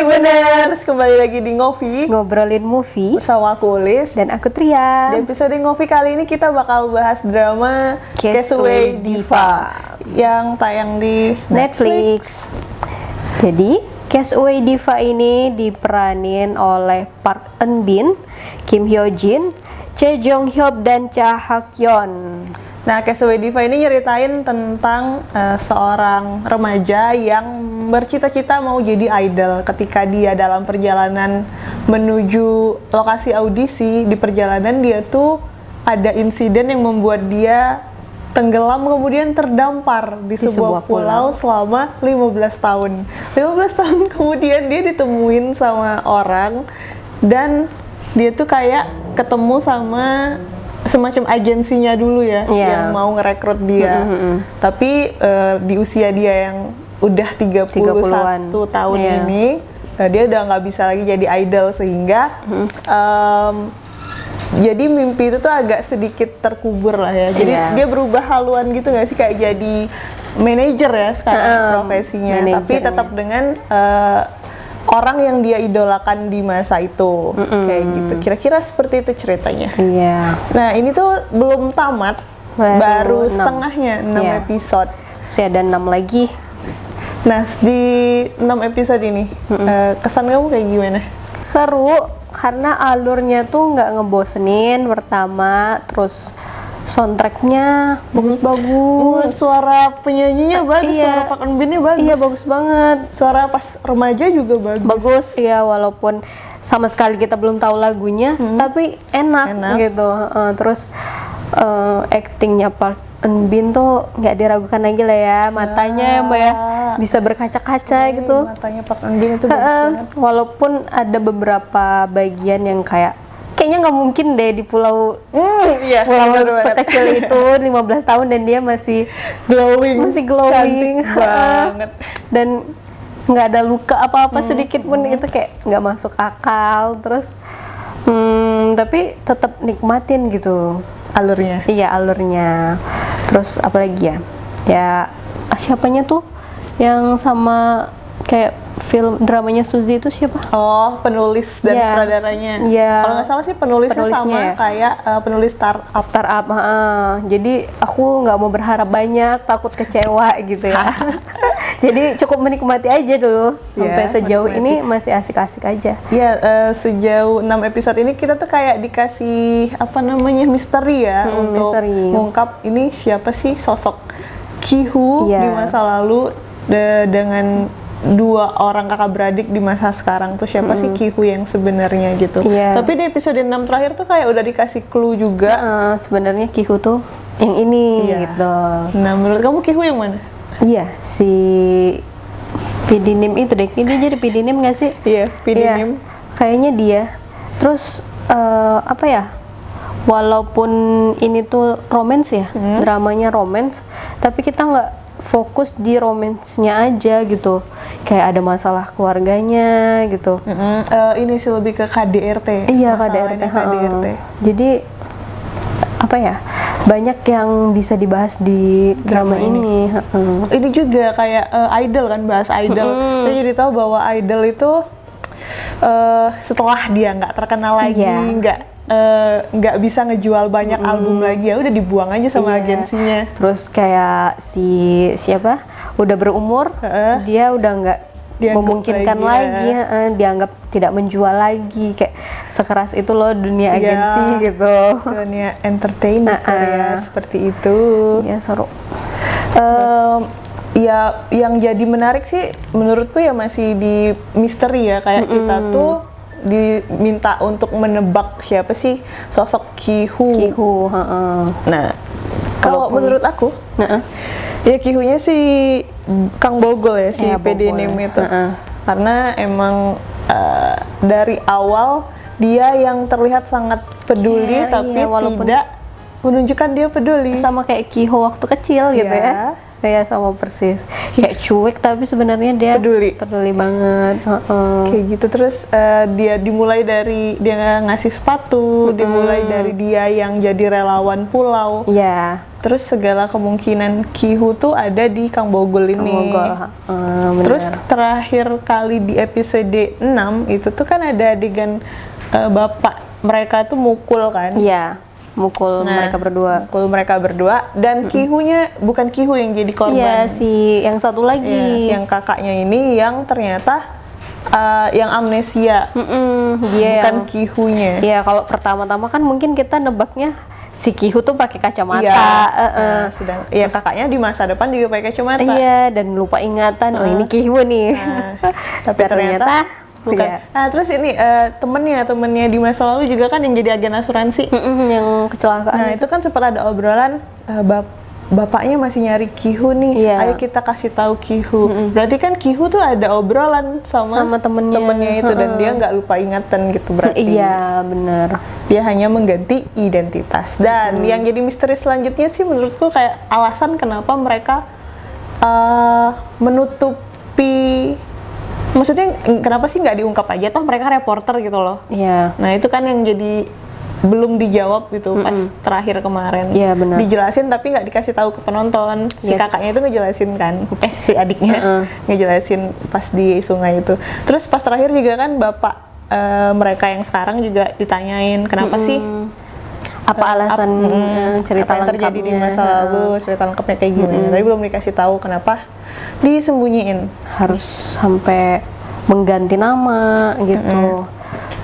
Ngoviners, kembali lagi di Ngovi Ngobrolin movie bersama aku Ulis. dan aku Tria. Di episode Ngovi kali ini kita bakal bahas drama Castaway Diva yang tayang di Netflix. Jadi Castaway Diva ini diperanin oleh Park Eun Bin, Kim Hyo Jin, Choi Jong Hyuk dan Cha Hak Yeon. Nah, Castaway Diva ini nyeritain tentang seorang remaja yang bercita-cita mau jadi idol. Ketika dia dalam perjalanan menuju lokasi audisi, di perjalanan dia tuh ada insiden yang membuat dia tenggelam kemudian terdampar di sebuah pulau selama 15 tahun. 15 tahun kemudian dia ditemuin sama orang dan dia tuh kayak ketemu sama semacam agensinya dulu ya, yang mau ngerekrut dia. Tapi di usia dia yang udah 31 tahun ini, dia udah nggak bisa lagi jadi idol sehingga jadi mimpi itu tuh agak sedikit terkubur lah ya. Jadi dia berubah haluan gitu nggak sih, kayak jadi manajer ya sekarang profesinya, tapi tetap dengan orang yang dia idolakan di masa itu, kayak gitu. Kira-kira seperti itu ceritanya. Iya. Nah, ini tuh belum tamat, baru setengahnya, 6 episode. Masih ada 6 lagi. Nah, di 6 episode ini, kesan kamu kayak gimana? Seru, karena alurnya tuh nggak ngebosenin pertama, terus soundtracknya bagus-bagus. Suara penyanyinya bagus, suara Park Eun Bin-nya bagus. Iya, bagus banget. Suara pas remaja juga bagus. Bagus, iya, walaupun sama sekali kita belum tahu lagunya, tapi enak. Gitu. Terus actingnya Park Eun Bin tuh nggak diragukan lagi lah ya, matanya ya Mbak ya, bisa berkaca-kaca gitu. Matanya Park Eun Bin itu bagus banget. Walaupun ada beberapa bagian yang kayaknya nggak mungkin deh di pulau sekecil itu 15 tahun dan dia masih glowing, cantik banget, dan nggak ada luka apa-apa sedikit pun, itu kayak nggak masuk akal. Terus tapi tetap nikmatin gitu alurnya. Iya, alurnya. Terus apalagi ya siapanya tuh yang sama kayak film dramanya Suzy itu siapa? Oh, penulis dan sutradaranya. Kalau nggak salah sih penulisnya sama kayak penulis Startup. Jadi aku nggak mau berharap banyak, takut kecewa gitu ya. Jadi cukup menikmati aja dulu. Sampai sejauh ini masih asik-asik aja. Iya, sejauh 6 episode ini kita tuh kayak dikasih misteri ya, untuk mengungkap ini siapa sih sosok Ki-hoo di masa lalu dengan dua orang kakak beradik di masa sekarang tuh siapa sih Ki-hoo yang sebenarnya gitu. Tapi di episode 6 terakhir tuh kayak udah dikasih clue juga. Sebenarnya Ki-hoo tuh yang ini gitu. Nah, menurut kamu Ki-hoo yang mana? Iya, si Pidinim itu deh. Dia jadi Pidinim nggak sih? Iya, Pidinim. Kayaknya dia. Terus walaupun ini tuh romance ya, dramanya romance, tapi kita nggak fokus di romansnya aja gitu, kayak ada masalah keluarganya gitu. Ini sih lebih ke KDRT. Iya, KDRT. Jadi banyak yang bisa dibahas di drama ini. Ini juga kayak idol kan, bahas idol. Kita jadi tahu bahwa idol itu setelah dia nggak terkenal lagi, nggak bisa ngejual banyak album lagi, ya udah dibuang aja sama agensinya. Terus kayak siapa udah berumur, dia udah nggak memungkinkan lagi, dianggap tidak menjual lagi, kayak sekeras itu loh dunia agensi gitu. Dunia entertainment Korea seperti itu. Iya, seru. Ya, yang jadi menarik sih menurutku ya masih di misteri ya, kayak kita tuh diminta untuk menebak siapa sih sosok Ki-hoo. Nah, kalau menurut aku, ya Ki-hoo-nya si Kang Bogol ya, si Pidinim itu. Karena emang dari awal dia yang terlihat sangat peduli, tapi tidak menunjukkan dia peduli. Sama kayak Ki-hoo waktu kecil gitu ya. Iya sama persis. Kayak cuek tapi sebenarnya dia peduli banget. Kayak gitu. Terus dia dimulai dari dia ngasih sepatu, dimulai dari dia yang jadi relawan pulau. Iya. Terus segala kemungkinan Ki-hoo tuh ada di Kang Bogol ini. Terus terakhir kali di episode 6 itu tuh kan ada adegan bapak mereka tuh mukul kan? Iya, mukul mereka berdua dan Ki-hoo-nya bukan Ki-hoo yang jadi korban. Iya, si yang satu lagi. Yang kakaknya ini yang ternyata yang amnesia. Dia bukan Ki-hoo-nya. Iya, kalau pertama-tama kan mungkin kita nebaknya si Ki-hoo tuh pakai kacamata. Iya. Sedang kakaknya di masa depan juga pakai kacamata. Iya, dan lupa ingatan. Oh, ini Ki-hoo nih. Tapi ternyata bukan. Iya. Nah, terus ini temennya di masa lalu juga kan yang jadi agen asuransi. Yang kecelakaan. Nah, itu kan sempat ada obrolan bapaknya masih nyari Ki-hoo nih. Iya. Ayo kita kasih tahu Ki-hoo. Berarti kan Ki-hoo tuh ada obrolan sama temennya itu dan dia nggak lupa ingatan gitu berarti. Iya, benar. Dia hanya mengganti identitas. Dan yang jadi misteri selanjutnya sih menurutku kayak alasan kenapa mereka menutupi. Maksudnya kenapa sih nggak diungkap aja, toh mereka reporter gitu loh. Iya. Nah itu kan yang jadi belum dijawab gitu pas terakhir kemarin. Iya, benar. Dijelasin tapi nggak dikasih tahu ke penonton. Si kakaknya itu ngejelasin kan, si adiknya ngejelasin pas di sungai itu. Terus pas terakhir juga kan bapak mereka yang sekarang juga ditanyain kenapa sih apa alasan cerita apa yang terjadi di masa lalu, cerita lengkapnya kayak gimana. Tapi belum dikasih tahu kenapa disembunyiin, harus sampai mengganti nama gitu.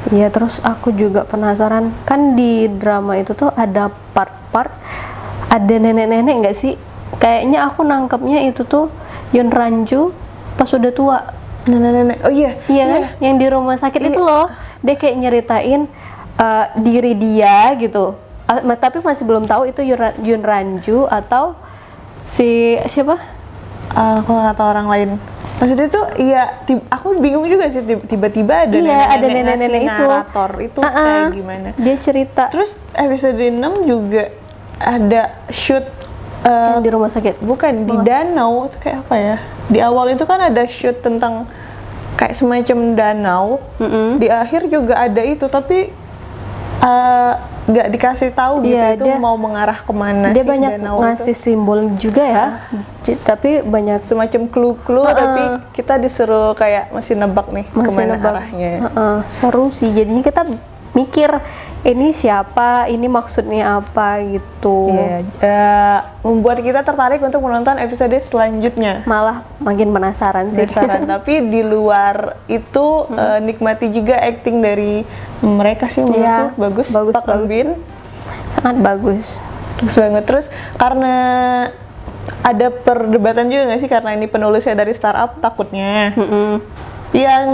Iya, terus aku juga penasaran kan di drama itu tuh ada part-part ada nenek-nenek nggak sih? Kayaknya aku nangkepnya itu tuh Yoon Ranju pas udah tua. Nenek-nenek. Oh iya. Iya, yang di rumah sakit itu loh. Dia kayak nyeritain diri dia gitu. Tapi masih belum tahu itu Yoon Ranju atau si siapa? Aku nggak tahu orang lain. Maksudnya tuh aku bingung juga sih tiba-tiba ada nenek-nenek itu narator itu kayak gimana. Dia cerita. Terus episode 6 juga ada shoot di rumah sakit. Bukan, di danau itu kayak apa ya? Di awal itu kan ada shoot tentang kayak semacam danau. Di akhir juga ada itu tapi nggak dikasih tahu gitu itu mau mengarah kemana dia sih banyak danau ngasih itu. Simbol juga ya, tapi banyak semacam clue-clue tapi kita disuruh kayak masih nebak nih kemana arahnya. Seru sih, jadinya kita mikir ini siapa, ini maksudnya apa gitu. Membuat kita tertarik untuk menonton episode selanjutnya. Malah makin penasaran sih. Tapi di luar itu nikmati juga acting dari mereka sih menurutku bagus. Pak Eun-bin sangat bagus. Bagus banget. Terus karena ada perdebatan juga nggak sih karena ini penulisnya dari startup takutnya yang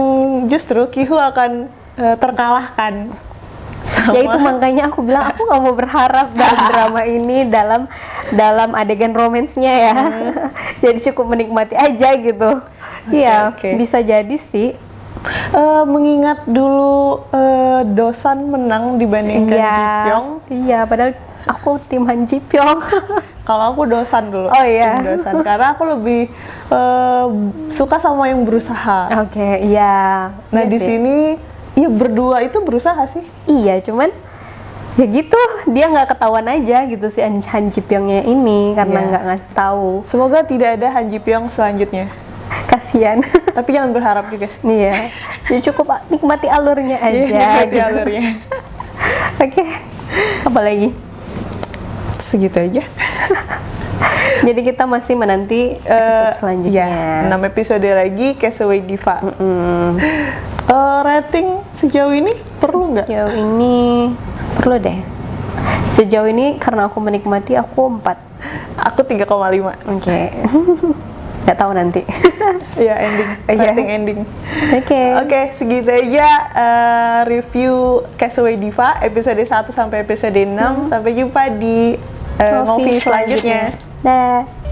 justru Ki-hoo akan terkalahkan. Ya itu makanya aku bilang aku nggak mau berharap dalam drama ini dalam adegan romansnya ya. Jadi cukup menikmati aja gitu. Iya, bisa jadi sih. Mengingat dulu Dosan menang dibandingkan Ji Pyong. Iya, padahal aku tim Han Ji Pyong. Kalau aku Dosan dulu. Oh iya. Tim Dosan karena aku lebih suka sama yang berusaha. Oke, iya. Nah di sini ya berdua itu berusaha sih. Iya, cuman ya gitu dia nggak ketahuan aja gitu si Han Ji Pyongnya ini karena nggak ngasih tahu. Semoga tidak ada Han Ji Pyong selanjutnya. Kasian. Tapi jangan berharap juga sih. Iya. Jadi cukup nikmati alurnya aja. Nikmati alurnya. Oke. Apa lagi? Segitu aja. Jadi kita masih menanti episode selanjutnya. 6 episode lagi Castaway Diva. Rating sejauh ini perlu nggak? Sejauh ini perlu deh. Sejauh ini karena aku menikmati aku 4. Aku 3,5. Oke. Nggak tahu nanti. Ya ending. Rating ending. Oke, segitu aja review Castaway Diva episode 1 sampai episode 6. Sampai jumpa di movie selanjutnya. Dah.